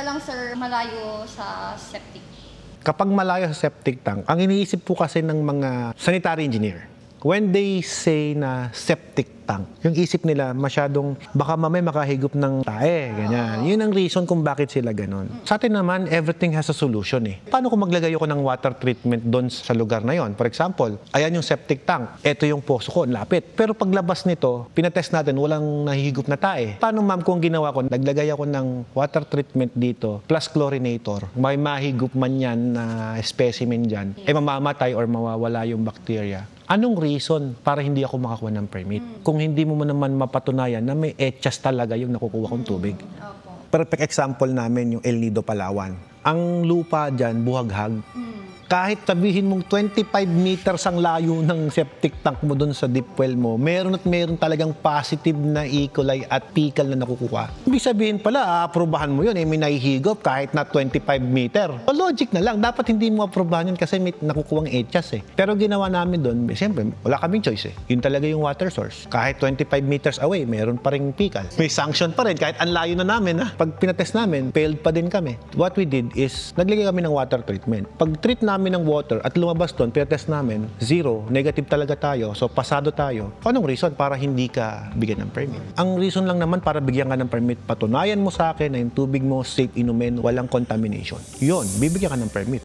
lang sir, malayo sa septic. Kapag malayo sa septic tank, ang iniisip po kasi ng mga sanitary engineer, when they say na septic tank, yung isip nila masyadong baka mamaya makahigop ng tae, ganyan. Yun ang reason kung bakit sila ganon. Sa atin naman, everything has a solution eh. Paano kung maglagay ako ng water treatment doon sa lugar na yon? For example, ayan yung septic tank, eto yung poso ko, lapit. Pero paglabas nito, pinatest natin, walang nahihigop na tae. Paano ma'am kung ginawa ko, naglagay ako ng water treatment dito, plus chlorinator, may mahigop man yan na specimen dyan, eh mamamatay or mawawala yung bacteria. Anong reason para hindi ako makakuha ng permit? Kung hindi mo naman mapatunayan na may etchas talaga yung nakukuha kong tubig. Perfect example namin yung El Nido, Palawan. Ang lupa dyan, buhaghag. Kahit sabihin mong 25 meters ang layo ng septic tank mo doon sa deep well mo, meron talagang positive na E. coli at fecal na nakukuha. Ibig sabihin pala, aprobahan mo yun, may nahihigop kahit na 25 meter. So, logic na lang, dapat hindi mo aprobahan yun kasi may nakukuhang etchas eh. Pero ginawa namin doon, siyempre, wala kaming choice eh. Yun talaga yung water source. Kahit 25 meters away, meron pa rin fecal. May sanction pa rin, kahit ang layo na namin ha. Pag pinatest namin, failed pa din kami. What we did is, naglagay kami ng water treatment. Pag treat namin ng water at lumabas doon, pinatest namin, 0, negative talaga tayo, so pasado tayo. Anong reason para hindi ka bigyan ng permit? Ang reason lang naman para bigyan ka ng permit, patunayan mo sa akin na yung tubig mo safe inumin, walang contamination. Yun, bibigyan ka ng permit.